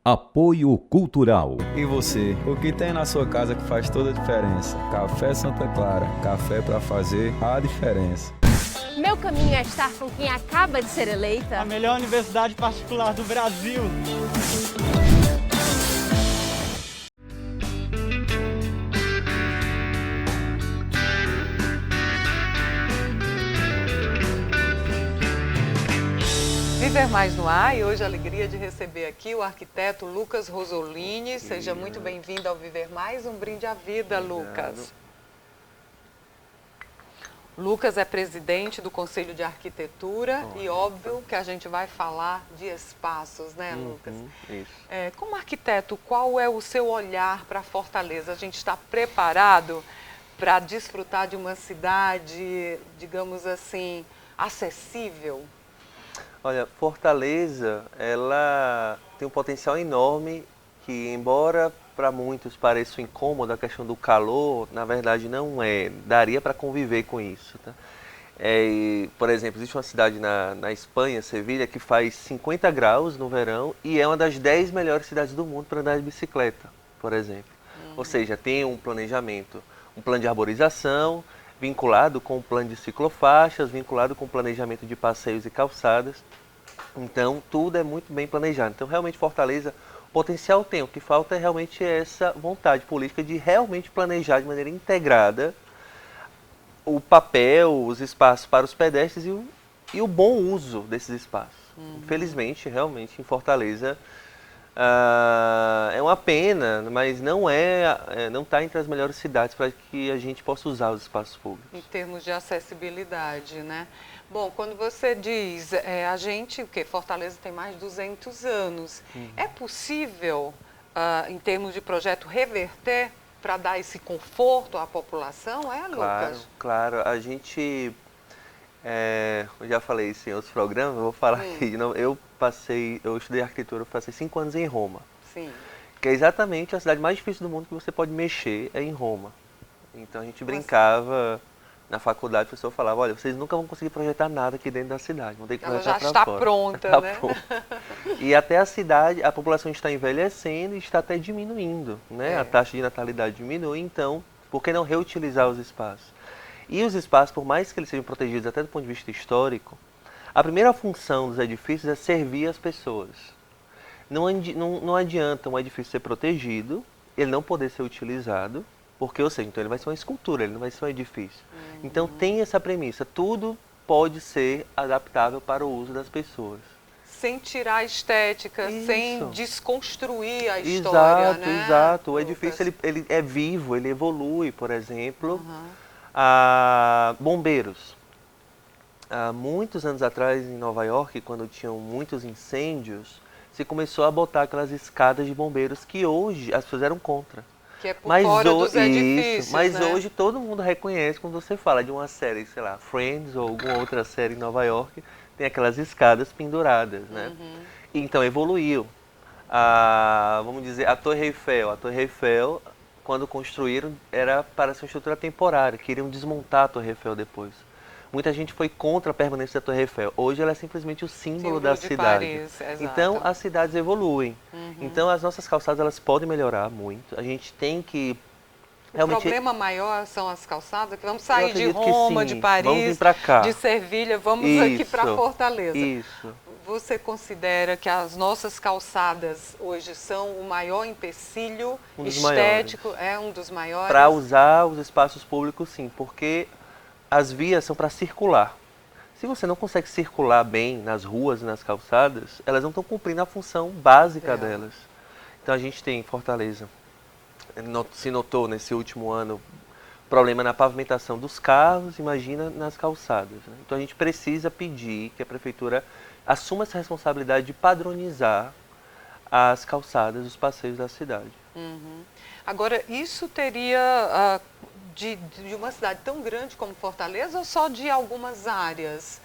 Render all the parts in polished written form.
Apoio Cultural. E você, o que tem na sua casa que faz toda a diferença? Café Santa Clara, café para fazer a diferença. Meu caminho é estar com quem acaba de ser eleita a melhor universidade particular do Brasil. Viver Mais no Ar, e hoje a alegria de receber aqui o arquiteto Lucas Rosolini. Seja muito bem-vindo ao Viver Mais, um brinde à vida, Lucas. Lucas é presidente do Conselho de Arquitetura e óbvio que a gente vai falar de espaços, né, Lucas? Isso. Como arquiteto, qual é o seu olhar para Fortaleza? A gente está preparado para desfrutar de uma cidade, digamos assim, acessível? Olha, Fortaleza, ela tem um potencial enorme que, embora para muitos pareça incômodo a questão do calor, na verdade não é. Daria para conviver com isso, tá? Por exemplo, existe uma cidade na Espanha, Sevilha, que faz 50 graus no verão e é uma das 10 melhores cidades do mundo para andar de bicicleta, por exemplo. Ou seja, tem um planejamento, um plano de arborização, vinculado com o plano de ciclofaixas, vinculado com o planejamento de passeios e calçadas. Então, tudo é muito bem planejado. Então, realmente, Fortaleza, potencial tem. O que falta é realmente essa vontade política de realmente planejar de maneira integrada o papel, os espaços para os pedestres e o bom uso desses espaços. Infelizmente, realmente, em Fortaleza, é uma pena, mas não está entre as melhores cidades para que a gente possa usar os espaços públicos. Em termos de acessibilidade, né? Bom, quando você diz, Fortaleza tem mais de 200 anos, é possível, em termos de projeto, reverter para dar esse conforto à população, Lucas? Claro. A gente, eu já falei isso em outros programas, eu vou falar aqui de novo. Eu estudei arquitetura, eu passei 5 anos em Roma. Sim. Que é exatamente a cidade mais difícil do mundo que você pode mexer, é em Roma. Então a gente brincava na faculdade, o professor falava, olha, vocês nunca vão conseguir projetar nada aqui dentro da cidade, vão ter que projetar para fora. Ela já está pronta, né? Pronta. E até a cidade, a população está envelhecendo e está até diminuindo, né? A taxa de natalidade diminui, então, por que não reutilizar os espaços? E os espaços, por mais que eles sejam protegidos até do ponto de vista histórico, a primeira função dos edifícios é servir as pessoas. Não adianta um edifício ser protegido, ele não poder ser utilizado, porque, ou seja, então ele vai ser uma escultura, ele não vai ser um edifício. Então tem essa premissa, tudo pode ser adaptável para o uso das pessoas. Sem tirar a estética, sem desconstruir a história, né? Exato. O edifício ele é vivo, ele evolui, por exemplo. Bombeiros. Há muitos anos atrás, em Nova York, quando tinham muitos incêndios, se começou a botar aquelas escadas de bombeiros que hoje as pessoas eram contra. Que é por fora dos edifícios, mas né? hoje todo mundo reconhece quando você fala de uma série, sei lá, Friends ou alguma outra série em Nova York, tem aquelas escadas penduradas, né? Então evoluiu. Vamos dizer, a Torre Eiffel. A Torre Eiffel, quando construíram, era para ser uma estrutura temporária, queriam desmontar a Torre Eiffel depois. Muita gente foi contra a permanência da Torre Eiffel. Hoje ela é simplesmente o símbolo da cidade. Paris, então as cidades evoluem. Então as nossas calçadas elas podem melhorar muito. A gente tem que realmente... O problema maior são as calçadas, que vamos sair de que Roma, sim. de Paris, vamos vir pra cá. de Sevilha, vamos aqui para Fortaleza. Isso. Você considera que as nossas calçadas hoje são o maior empecilho estético? É um dos maiores? Para usar os espaços públicos, sim, porque as vias são para circular. Se você não consegue circular bem nas ruas e nas calçadas, elas não estão cumprindo a função básica delas. Então a gente tem em Fortaleza, se notou nesse último ano, problema na pavimentação dos carros, imagina nas calçadas, né? Então a gente precisa pedir que a prefeitura assuma essa responsabilidade de padronizar as calçadas, os passeios da cidade. Agora, isso teria... De uma cidade tão grande como Fortaleza ou só de algumas áreas,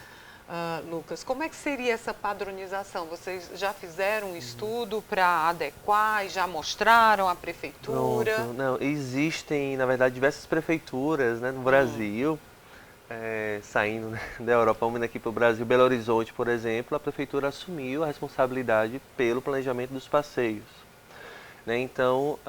Lucas? Como é que seria essa padronização? Vocês já fizeram um estudo para adequar e já mostraram à prefeitura? Pronto. Não, existem, na verdade, diversas prefeituras, né, no Brasil saindo, né, da Europa, vamos aqui para o Brasil, Belo Horizonte, por exemplo, a prefeitura assumiu a responsabilidade pelo planejamento dos passeios. Né? Então,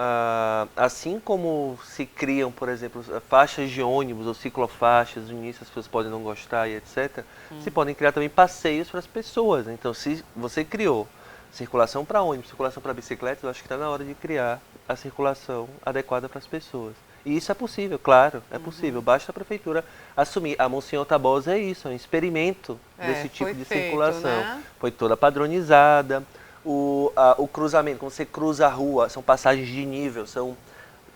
assim como se criam, por exemplo, faixas de ônibus ou ciclofaixas, no início as pessoas podem não gostar e etc., se podem criar também passeios para as pessoas. Né? Então, se você criou circulação para ônibus, circulação para bicicletas, eu acho que está na hora de criar a circulação adequada para as pessoas. E isso é possível, claro, é possível. Basta a prefeitura assumir. A Monsenhor Tabosa é isso, é um experimento desse tipo de circulação. Né? Foi toda padronizada. O cruzamento, quando você cruza a rua, são passagens de nível, são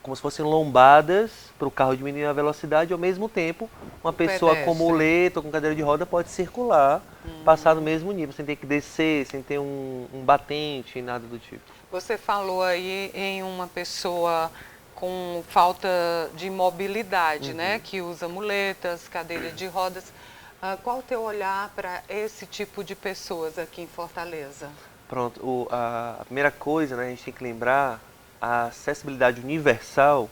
como se fossem lombadas para o carro diminuir a velocidade. Ao mesmo tempo, uma pessoa com muleta ou com cadeira de roda pode circular, passar no mesmo nível, sem ter que descer, sem ter um batente, nada do tipo. Você falou aí em uma pessoa com falta de mobilidade, né? Que usa muletas, cadeira de rodas. Qual o teu olhar para esse tipo de pessoas aqui em Fortaleza? Pronto, a primeira coisa, né, a gente tem que lembrar, a acessibilidade universal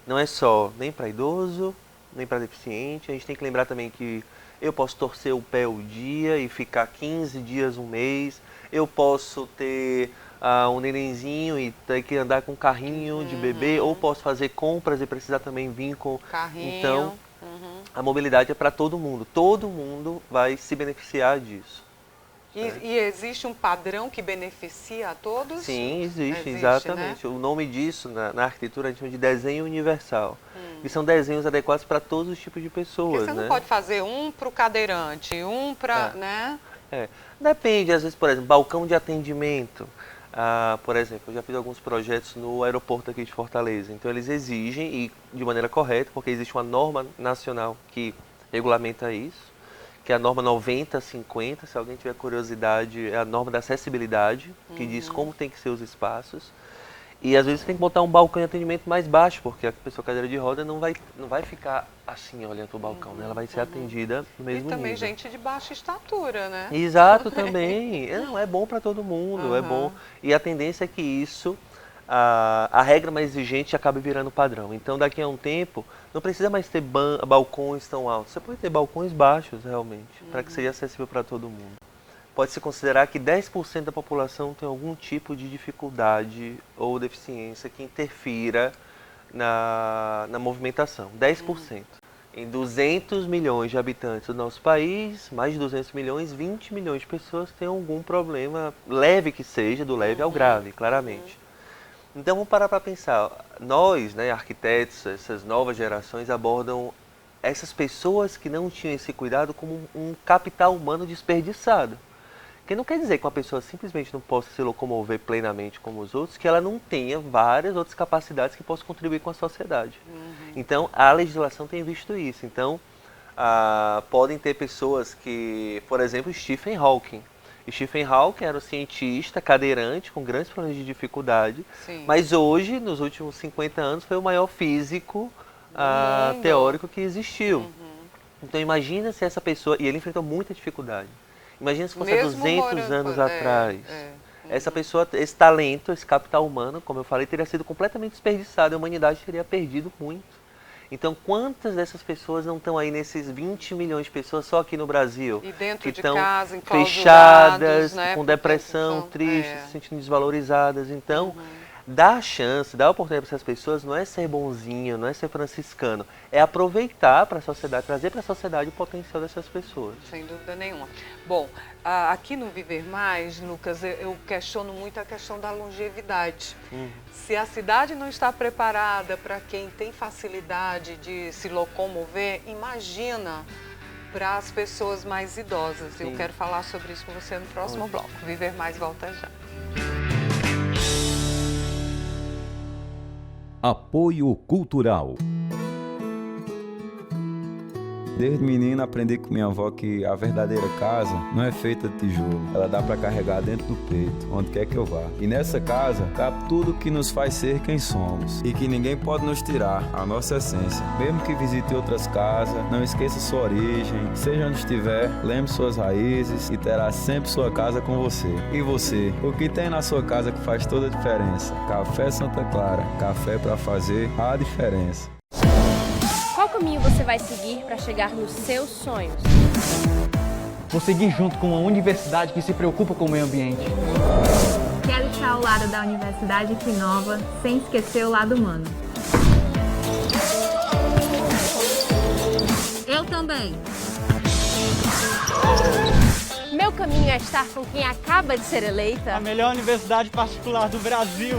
não é só nem para idoso, nem para deficiente. A gente tem que lembrar também que eu posso torcer o pé o dia e ficar 15 dias, um mês. Eu posso ter um nenenzinho e ter que andar com um carrinho de bebê, ou posso fazer compras e precisar também vir com carrinho. Então, a mobilidade é para todo mundo vai se beneficiar disso. E existe um padrão que beneficia a todos? Sim, existe exatamente. Né? O nome disso, na arquitetura, a gente chama de desenho universal. E são desenhos adequados para todos os tipos de pessoas. Porque você não pode fazer um para o cadeirante, um para... né? Depende, às vezes, por exemplo, balcão de atendimento. Por exemplo, eu já fiz alguns projetos no aeroporto aqui de Fortaleza. Então, eles exigem, e de maneira correta, porque existe uma norma nacional que regulamenta isso, que é a norma 9050, se alguém tiver curiosidade, é a norma da acessibilidade, que diz como tem que ser os espaços. E às vezes tem que botar um balcão de atendimento mais baixo, porque a pessoa cadeira de roda não vai ficar assim olhando para o balcão, né? Ela vai ser atendida no mesmo nível. E também gente de baixa estatura, né? Exato, também. Não, é bom para todo mundo, é bom. E a tendência é que isso, a regra mais exigente acabe virando padrão. Então daqui a um tempo, não precisa mais ter balcões tão altos. Você pode ter balcões baixos, realmente, para que seja acessível para todo mundo. Pode-se considerar que 10% da população tem algum tipo de dificuldade ou deficiência que interfira na movimentação. 10%. Em 200 milhões de habitantes do nosso país, mais de 200 milhões, 20 milhões de pessoas têm algum problema, leve que seja, do leve ao grave, claramente. Então vamos parar para pensar. Nós, né, arquitetos, essas novas gerações abordam essas pessoas que não tinham esse cuidado como um capital humano desperdiçado. Que não quer dizer que uma pessoa simplesmente não possa se locomover plenamente como os outros, que ela não tenha várias outras capacidades que possam contribuir com a sociedade. Então, a legislação tem visto isso. Então, podem ter pessoas que, por exemplo, Stephen Hawking. Stephen Hawking era um cientista cadeirante com grandes problemas de dificuldade, mas hoje, nos últimos 50 anos, foi o maior físico teórico que existiu. Então, imagina se essa pessoa... E ele enfrentou muita dificuldade. Imagina se fosse há 200 anos atrás. Essa pessoa, esse talento, esse capital humano, como eu falei, teria sido completamente desperdiçado. A humanidade teria perdido muito. Então, quantas dessas pessoas não estão aí nesses 20 milhões de pessoas só aqui no Brasil? E dentro que de estão casa, fechadas, né, com depressão, tristes, se sentindo desvalorizadas. Então, dar a chance, dar a oportunidade para essas pessoas não é ser bonzinho, não é ser franciscano. É aproveitar para a sociedade, trazer para a sociedade o potencial dessas pessoas. Sem dúvida nenhuma. Bom, aqui no Viver Mais, Lucas, eu questiono muito a questão da longevidade. Se a cidade não está preparada para quem tem facilidade de se locomover, imagina para as pessoas mais idosas. Eu quero falar sobre isso com você no próximo bloco. Viver Mais volta já. Apoio Cultural. Desde menino aprendi com minha avó que a verdadeira casa não é feita de tijolo. Ela dá para carregar dentro do peito, onde quer que eu vá. E nessa casa cabe tudo que nos faz ser quem somos. E que ninguém pode nos tirar a nossa essência. Mesmo que visite outras casas, não esqueça sua origem. Seja onde estiver, lembre suas raízes e terá sempre sua casa com você. E você? O que tem na sua casa que faz toda a diferença? Café Santa Clara. Café para fazer a diferença. Qual caminho você vai seguir para chegar nos seus sonhos? Vou seguir junto com uma universidade que se preocupa com o meio ambiente. Quero estar ao lado da Universidade que inova, sem esquecer o lado humano. Eu também. Meu caminho é estar com quem acaba de ser eleita? A melhor universidade particular do Brasil.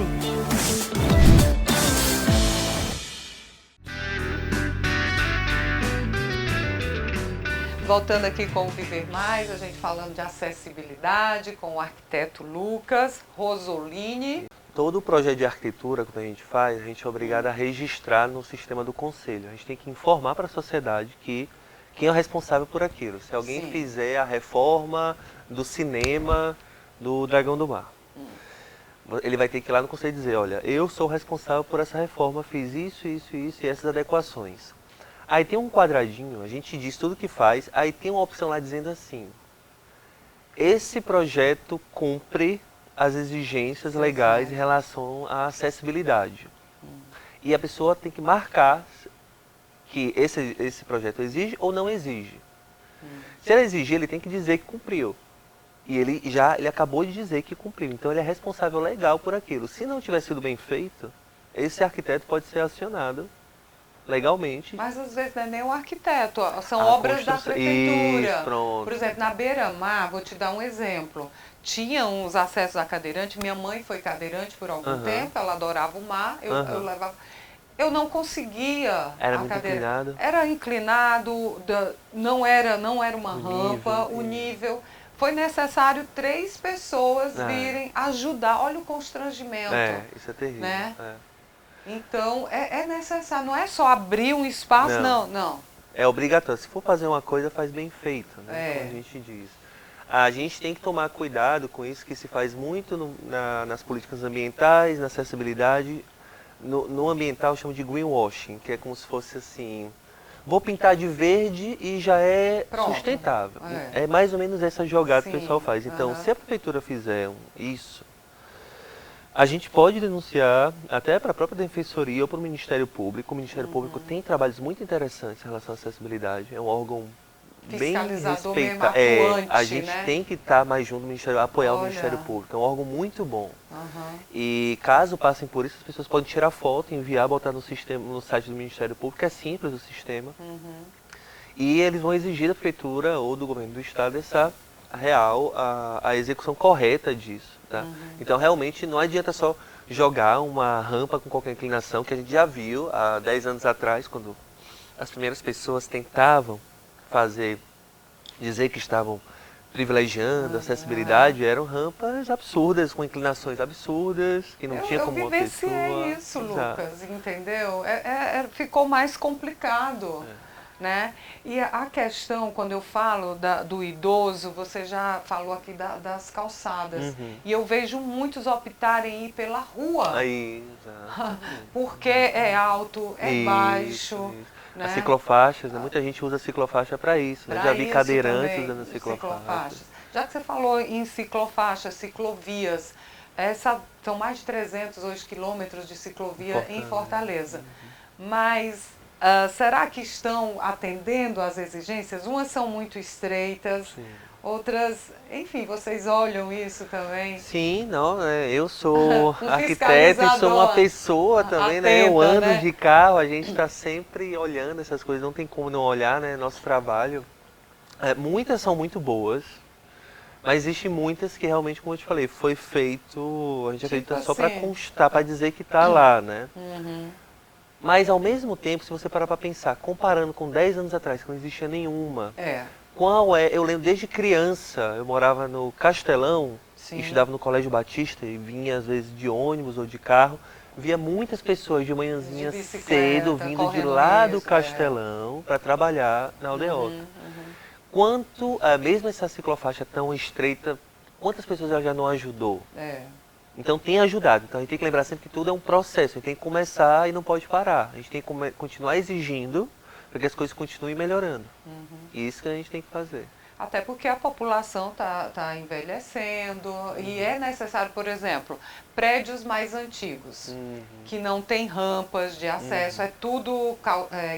Voltando aqui com o Viver Mais, a gente falando de acessibilidade com o arquiteto Lucas Rosolini. Todo o projeto de arquitetura que a gente faz, a gente é obrigado a registrar no sistema do conselho. A gente tem que informar para a sociedade que quem é o responsável por aquilo. Se alguém Sim. fizer a reforma do cinema do Dragão do Mar, ele vai ter que ir lá no conselho dizer, olha, eu sou o responsável por essa reforma, fiz isso, isso, isso e essas adequações. Aí tem um quadradinho, a gente diz tudo que faz, aí tem uma opção lá dizendo assim, esse projeto cumpre as exigências legais em relação à acessibilidade. E a pessoa tem que marcar que esse projeto exige ou não exige. Se ele exigir, ele tem que dizer que cumpriu. E ele acabou de dizer que cumpriu, então ele é responsável legal por aquilo. Se não tiver sido bem feito, esse arquiteto pode ser acionado legalmente. Mas às vezes não é nem o arquiteto, são A obras da construção. prefeitura. Isso, pronto. Por exemplo, na Beira-Mar, vou te dar um exemplo. Tinha uns acessos a cadeirante, minha mãe foi cadeirante por algum tempo, ela adorava o mar, eu levava. Eu não conseguia. Era muito inclinado? Era inclinado, não era uma rampa, o nível. Foi necessário 3 pessoas virem ajudar. Olha o constrangimento. Isso é terrível. Né? Então, é necessário, não é só abrir um espaço, não. É obrigatório. Se for fazer uma coisa, faz bem feito, né? Como a gente diz. A gente tem que tomar cuidado com isso, que se faz muito nas políticas ambientais, na acessibilidade. No ambiental, chama de greenwashing, que é como se fosse assim, vou pintar de verde e já é sustentável. É mais ou menos essa jogada que o pessoal faz. Então, se a prefeitura fizer isso, a gente pode denunciar até para a própria Defensoria ou para o Ministério Público. O Ministério Público tem trabalhos muito interessantes em relação à acessibilidade. É um órgão bem respeitado. A gente tem que estar mais junto do Ministério, apoiar o Ministério Público. É um órgão muito bom. E caso passem por isso, as pessoas podem tirar foto, enviar, botar no sistema, no site do Ministério Público. É simples o sistema. E eles vão exigir da prefeitura ou do governo do estado a execução correta disso. Tá? Então, realmente, não adianta só jogar uma rampa com qualquer inclinação, que a gente já viu há 10 anos atrás, quando as primeiras pessoas tentavam dizer que estavam privilegiando a acessibilidade, eram rampas absurdas, com inclinações absurdas, que não tinha como uma pessoa... Eu vivenciei isso, Lucas, entendeu? Ficou mais complicado. Né? E a questão, quando eu falo do idoso, você já falou aqui das calçadas. E eu vejo muitos optarem ir pela rua. Porque é alto, é baixo. Né? As ciclofaixas, muita gente usa ciclofaixa para isso. Né? Já vi cadeirantes usando ciclofaixas. Já que você falou em ciclofaixas, ciclovias, são mais de 300 hoje quilômetros de ciclovia em Fortaleza. Mas... será que estão atendendo às exigências? Umas são muito estreitas, outras... Enfim, vocês olham isso também? Sim, eu sou arquiteto e sou uma pessoa também, atenta, né? Eu ando né? de carro, a gente está sempre olhando essas coisas, não tem como não olhar, né? Nosso trabalho. Muitas são muito boas, mas existem muitas que realmente, como eu te falei, foi feito, a gente acredita só para constar, para dizer que está lá, né? Mas, ao mesmo tempo, se você parar para pensar, comparando com 10 anos atrás, que não existia nenhuma, eu lembro desde criança, eu morava no Castelão, estudava no Colégio Batista e vinha às vezes de ônibus ou de carro, via muitas pessoas de manhãzinha cedo vindo de lá do Castelão para trabalhar na aldeota. Quanto, mesmo essa ciclofaixa tão estreita, quantas pessoas ela já não ajudou? Então tem ajudado. Então a gente tem que lembrar sempre que tudo é um processo. A gente tem que começar e não pode parar. A gente tem que continuar exigindo para que as coisas continuem melhorando. Isso que a gente tem que fazer. Até porque a população tá envelhecendo e é necessário, por exemplo, prédios mais antigos, que não tem rampas de acesso, é tudo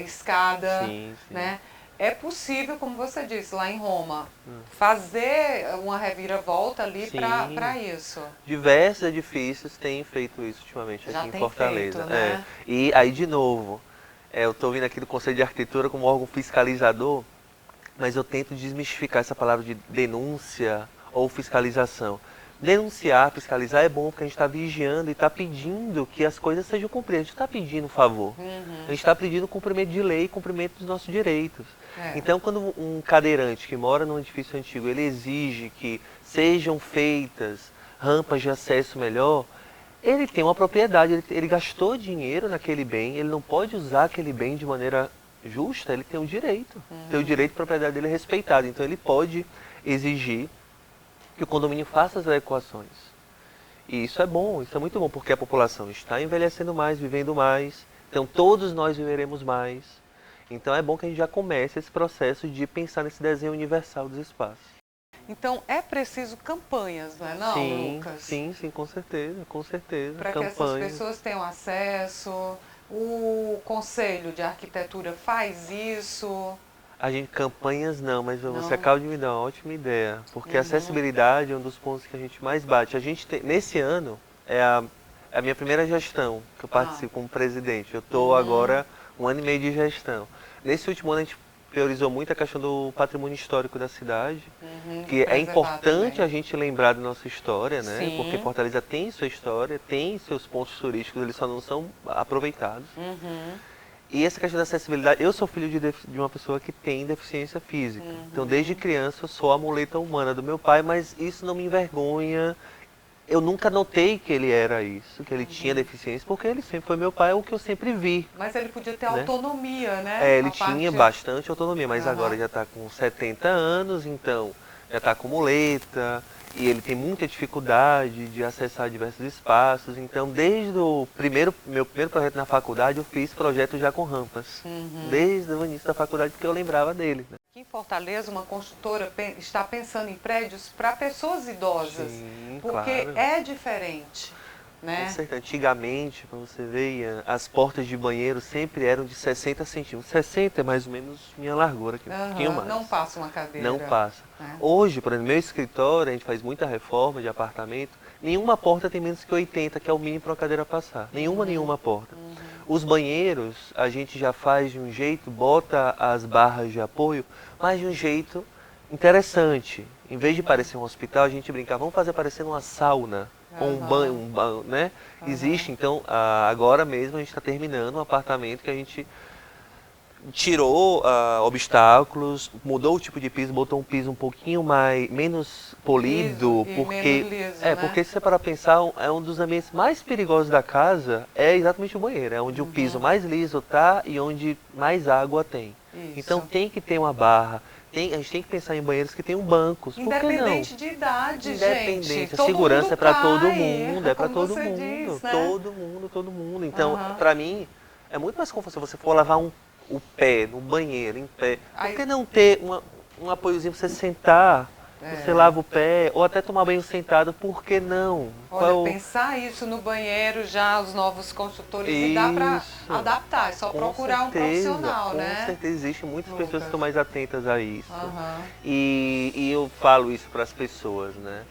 escada, Sim. né? É possível, como você disse, lá em Roma, fazer uma reviravolta ali para isso. Diversos edifícios têm feito isso ultimamente Já aqui em tem Fortaleza. feito, né? E aí, de novo, eu estou vindo aqui do Conselho de Arquitetura como órgão fiscalizador, mas eu tento desmistificar essa palavra de denúncia ou fiscalização. Denunciar, fiscalizar é bom porque a gente está vigiando e está pedindo que as coisas sejam cumpridas. A gente está pedindo favor. A gente está pedindo cumprimento de lei, cumprimento dos nossos direitos. Então, quando um cadeirante que mora num edifício antigo, ele exige que sejam feitas rampas de acesso melhor, ele tem uma propriedade, ele gastou dinheiro naquele bem, ele não pode usar aquele bem de maneira justa, ele tem o direito. Tem o direito de propriedade dele respeitado. Então, ele pode exigir que o condomínio faça as adequações. E isso é bom, isso é muito bom, porque a população está envelhecendo mais, vivendo mais, então todos nós viveremos mais. Então é bom que a gente já comece esse processo de pensar nesse desenho universal dos espaços. Então é preciso campanhas, não é não, sim, Lucas? Sim, com certeza, com certeza. Para que essas pessoas tenham acesso, o Conselho de Arquitetura faz isso... Campanhas não, mas você acaba de me dar uma ótima ideia, porque a acessibilidade é um dos pontos que a gente mais bate. A gente tem, nesse ano, é a minha primeira gestão que eu participo como presidente. Eu estou agora 1 ano e meio de gestão. Nesse último ano a gente priorizou muito a questão do patrimônio histórico da cidade, que é importante também a gente lembrar da nossa história, né? Sim. Porque Fortaleza tem sua história, tem seus pontos turísticos, eles só não são aproveitados. E essa questão da acessibilidade, eu sou filho de uma pessoa que tem deficiência física. Então, desde criança, eu sou a muleta humana do meu pai, mas isso não me envergonha. Eu nunca notei que ele era isso, que ele tinha deficiência, porque ele sempre foi meu pai, é o que eu sempre vi. Mas ele podia ter autonomia, né? Ele tinha bastante autonomia, mas agora já está com 70 anos, então já está com muleta. E ele tem muita dificuldade de acessar diversos espaços. Então, desde o meu primeiro projeto na faculdade, eu fiz projetos já com rampas. Desde o início da faculdade, porque eu lembrava dele. Né? Aqui em Fortaleza, uma construtora está pensando em prédios para pessoas idosas. Sim, porque claro. é diferente. Né? Com certeza. Antigamente, para você ver, as portas de banheiro sempre eram de 60 centímetros. 60 é mais ou menos minha largura aqui, um pouquinho mais. Não passa uma cadeira. Não passa. Hoje, por exemplo, no meu escritório, a gente faz muita reforma de apartamento, nenhuma porta tem menos que 80, que é o mínimo para uma cadeira passar. Nenhuma porta. Os banheiros, a gente já faz de um jeito, bota as barras de apoio, mas de um jeito interessante. Em vez de parecer um hospital, a gente brinca, vamos fazer parecer uma sauna. Com um banho, né? Existe, então, agora mesmo a gente está terminando um apartamento que a gente tirou obstáculos, mudou o tipo de piso, botou um piso um pouquinho menos polido, porque menos liso, porque se você parar para pensar, é um dos ambientes mais perigosos da casa, é exatamente o banheiro, é onde o piso mais liso está e onde mais água tem. Então tem que ter uma barra. A gente tem que pensar em banheiros que tenham bancos. Independente de idade, gente. A segurança é para todo mundo, é para todo mundo. Diz, né? Todo mundo. Então, para mim, é muito mais confortável se você for lavar o pé no banheiro, em pé. Por que não ter um apoiozinho para você sentar? Você lava o pé, ou até tomar banho sentado, por que não? Olha, pensar isso no banheiro já, os novos construtores, e dá para adaptar, é só procurar um profissional, né? Com certeza, existem muitas pessoas que estão mais atentas a isso. E eu falo isso para as pessoas, né?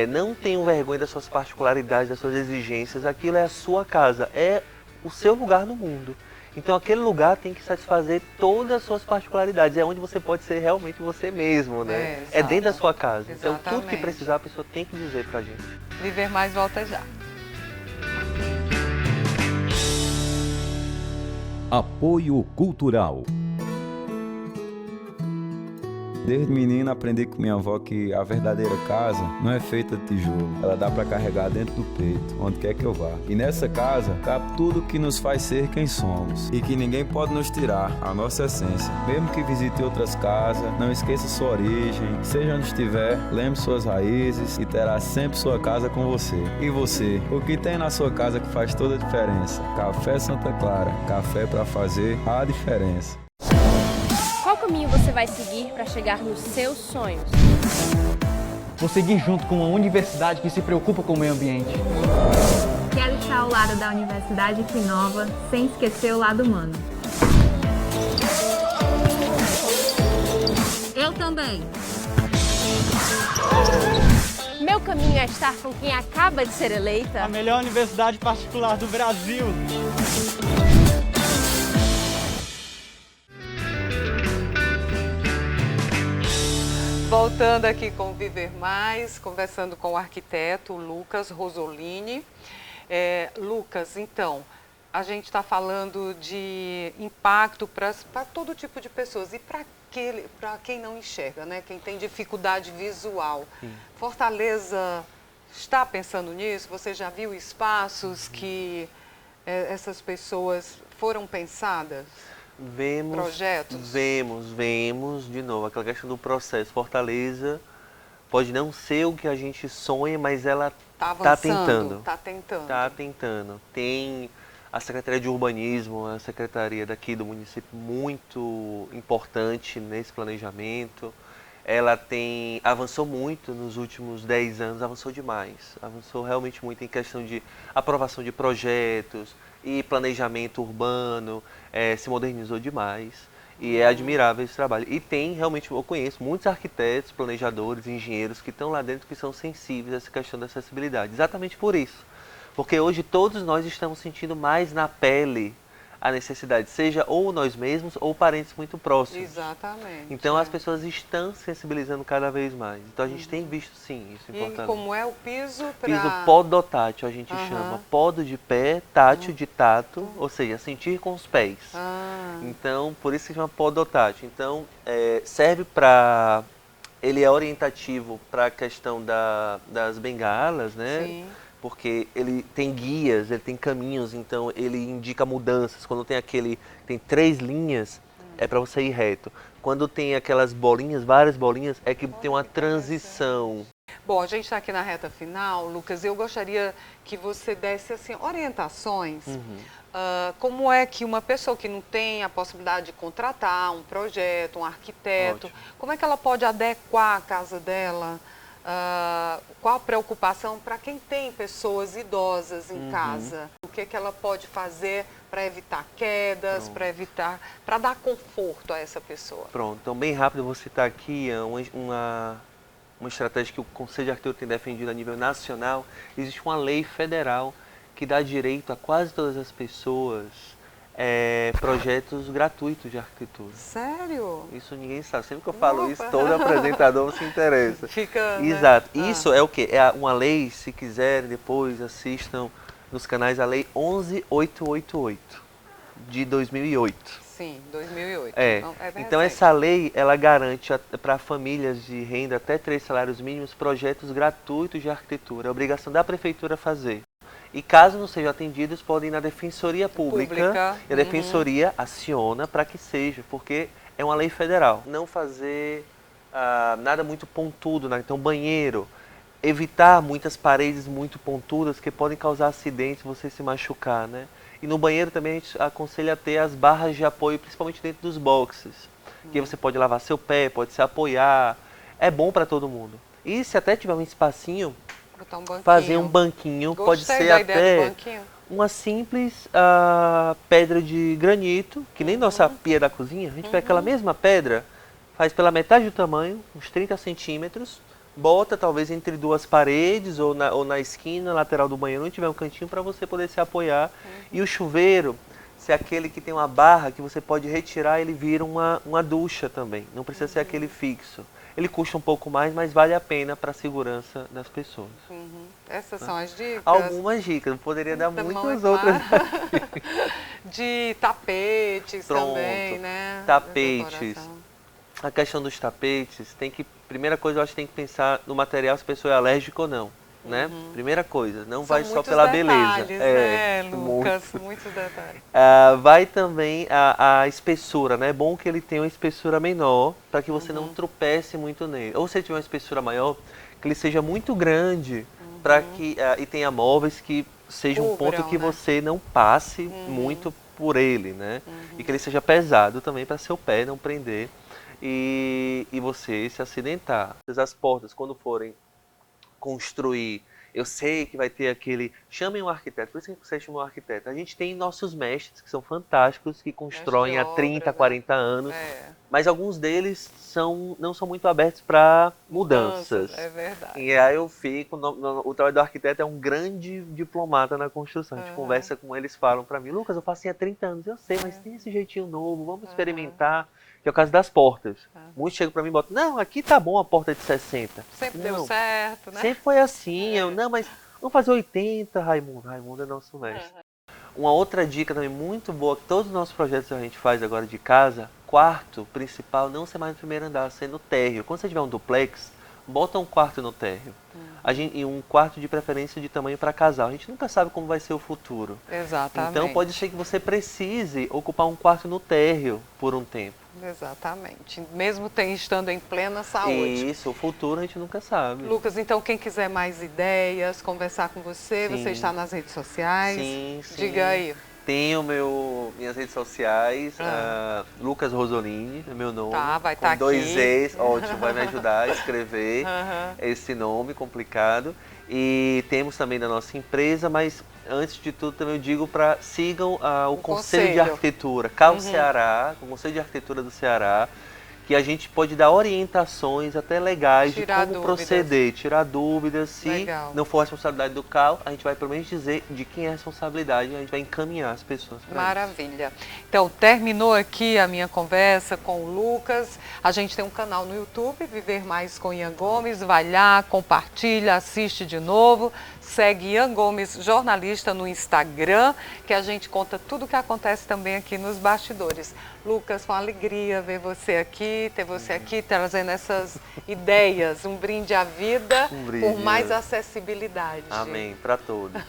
Não tenham vergonha das suas particularidades, das suas exigências, aquilo é a sua casa, é o seu lugar no mundo. Então aquele lugar tem que satisfazer todas as suas particularidades, é onde você pode ser realmente você mesmo, né? É dentro da sua casa. Então tudo que precisar a pessoa tem que dizer pra gente. Viver Mais volta já. Apoio Cultural. Desde menino aprendi com minha avó que a verdadeira casa não é feita de tijolo. Ela dá para carregar dentro do peito, onde quer que eu vá. E nessa casa cabe tudo que nos faz ser quem somos. E que ninguém pode nos tirar a nossa essência. Mesmo que visite outras casas, não esqueça sua origem. Seja onde estiver, lembre suas raízes e terá sempre sua casa com você. E você? O que tem na sua casa que faz toda a diferença? Café Santa Clara. Café para fazer a diferença. Qual que é caminho você vai seguir para chegar nos seus sonhos? Vou seguir junto com uma universidade que se preocupa com o meio ambiente. Quero estar ao lado da Universidade que inova, sem esquecer o lado humano. Eu também. Meu caminho é estar com quem acaba de ser eleita. A melhor universidade particular do Brasil. Voltando aqui com o Viver Mais, conversando com o arquiteto Lucas Rosolini. Lucas, então, a gente está falando de impacto para todo tipo de pessoas e para quem não enxerga, né? Quem tem dificuldade visual. Sim. Fortaleza está pensando nisso? Você já viu espaços que essas pessoas foram pensadas? Projetos? Vemos, de novo, aquela questão do processo. Fortaleza pode não ser o que a gente sonha, mas ela está tentando. Está tentando. Tem a Secretaria de Urbanismo, a secretaria daqui do município, muito importante nesse planejamento. Ela avançou muito nos últimos 10 anos, avançou demais. Avançou realmente muito em questão de aprovação de projetos e planejamento urbano, se modernizou demais. E é admirável esse trabalho. E realmente, eu conheço muitos arquitetos, planejadores, engenheiros que estão lá dentro que são sensíveis a essa questão da acessibilidade. Exatamente por isso. Porque hoje todos nós estamos sentindo mais na pele a necessidade, seja ou nós mesmos ou parentes muito próximos. Exatamente. Então as pessoas estão sensibilizando cada vez mais. Então a gente tem visto sim isso em Fortaleza. E como é o piso? Piso podotátil, a gente chama. Podo de pé, tátil de tato, ou seja, sentir com os pés. Então, por isso que chama podotátil. Então, serve para... Ele é orientativo para a questão das bengalas, né? Sim. Porque ele tem guias, ele tem caminhos, então ele indica mudanças. Quando tem 3 linhas, é para você ir reto. Quando tem aquelas bolinhas, várias bolinhas, é que tem uma transição. Bom, a gente está aqui na reta final, Lucas, eu gostaria que você desse assim, orientações. Como é que uma pessoa que não tem a possibilidade de contratar um projeto, um arquiteto, ótimo, como é que ela pode adequar a casa dela? Qual a preocupação para quem tem pessoas idosas em casa? O que ela pode fazer para evitar quedas, para dar conforto a essa pessoa? Pronto, então bem rápido eu vou citar aqui uma estratégia que o Conselho de Arquitetura tem defendido a nível nacional. Existe uma lei federal que dá direito a quase todas as pessoas projetos gratuitos de arquitetura. Sério? Isso ninguém sabe. Sempre que eu falo isso, todo apresentador se interessa. Exato. Né? Isso é o quê? É uma lei, se quiserem, depois assistam nos canais, a Lei 11.888, de 2008. Sim, 2008. Então essa lei, ela garante para famílias de renda até 3 salários mínimos projetos gratuitos de arquitetura. É obrigação da prefeitura fazer. E caso não sejam atendidos, podem ir na Defensoria Pública. E a Defensoria aciona para que seja, porque é uma lei federal. Não fazer nada muito pontudo, né? Então banheiro, evitar muitas paredes muito pontudas que podem causar acidentes, você se machucar, né? E no banheiro também a gente aconselha a ter as barras de apoio, principalmente dentro dos boxes. Que você pode lavar seu pé, pode se apoiar. É bom para todo mundo. E se até tiver um espacinho, fazer um banquinho. Pode ser até uma simples pedra de granito, que nem nossa pia da cozinha. A gente pega aquela mesma pedra, faz pela metade do tamanho, uns 30 centímetros, bota talvez entre 2 paredes ou na esquina lateral do banheiro, onde tiver um cantinho para você poder se apoiar. E o chuveiro, se é aquele que tem uma barra que você pode retirar, ele vira uma ducha também. Não precisa ser aquele fixo. Ele custa um pouco mais, mas vale a pena para a segurança das pessoas. Essas são as dicas? Algumas dicas, poderia dar muitas outras. De tapetes também, né? Tapetes. A questão dos tapetes, primeira coisa, eu acho que tem que pensar no material, se a pessoa é alérgica ou não. Né? Primeira coisa, não vai só pela beleza. Né, Lucas? Muitos detalhes. Vai também a espessura, né? É bom que ele tenha uma espessura menor, para que você não tropece muito nele. Ou se ele tiver uma espessura maior, que ele seja muito grande, para que e tenha móveis que seja um ponto que né? você não passe muito por ele, né? E que ele seja pesado também para seu pé não prender e você se acidentar. As portas, quando forem construir, eu sei que vai ter aquele... Chamem um arquiteto, por isso que você chama um arquiteto. A gente tem nossos mestres que são fantásticos, que constroem há 30, 40 anos, mas alguns deles não são muito abertos para mudanças. É verdade. E aí eu fico... o trabalho do arquiteto é um grande diplomata na construção. A gente conversa com eles, falam para mim, Lucas, eu faço assim há 30 anos, eu sei, mas tem esse jeitinho novo, vamos experimentar. Que é o caso das portas. Muitos chegam para mim e botam, não, aqui tá bom a porta de 60. Sempre deu certo, né? Sempre foi assim. Eu, não, mas vamos fazer 80, Raimundo. Raimundo é nosso mestre. Uma outra dica também muito boa, que todos os nossos projetos a gente faz agora de casa, quarto principal não ser mais no primeiro andar, ser no térreo. Quando você tiver um duplex, bota um quarto no térreo. E um quarto de preferência de tamanho para casal. A gente nunca sabe como vai ser o futuro. Exatamente. Então pode ser que você precise ocupar um quarto no térreo por um tempo. Exatamente. Mesmo estando em plena saúde. Isso, o futuro a gente nunca sabe. Lucas, então quem quiser mais ideias, conversar com você, você está nas redes sociais? Sim. Diga aí. Tenho minhas redes sociais, Lucas Rosolini, é meu nome. Tá, vai estar aqui. 2 E's, ótimo, vai me ajudar a escrever esse nome complicado. E temos também da nossa empresa, mas antes de tudo também eu digo para sigam o Conselho de Arquitetura, CAU Ceará, o Conselho de Arquitetura do Ceará, que a gente pode dar orientações até legais de como proceder, tirar dúvidas. Se não for responsabilidade do CAU, a gente vai pelo menos dizer de quem é a responsabilidade e a gente vai encaminhar as pessoas para Maravilha. Isso. Então, terminou aqui a minha conversa com o Lucas. A gente tem um canal no YouTube, Viver Mais com Ian Gomes. Vai lá, compartilha, assiste de novo. Segue Ian Gomes, jornalista, no Instagram, que a gente conta tudo o que acontece também aqui nos bastidores. Lucas, foi uma alegria ver você aqui, ter você aqui trazendo essas ideias, um brinde à vida, por mais acessibilidade. Amém, para todos.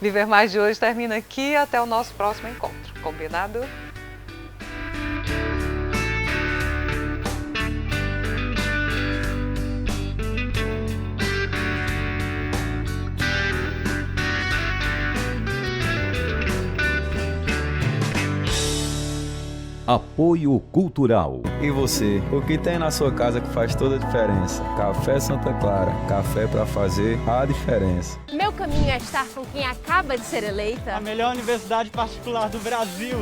Viver Mais de hoje termina aqui, até o nosso próximo encontro. Combinado? Apoio Cultural. E você, o que tem na sua casa que faz toda a diferença? Café Santa Clara, café para fazer a diferença. Meu caminho é estar com quem acaba de ser eleita. A melhor universidade particular do Brasil.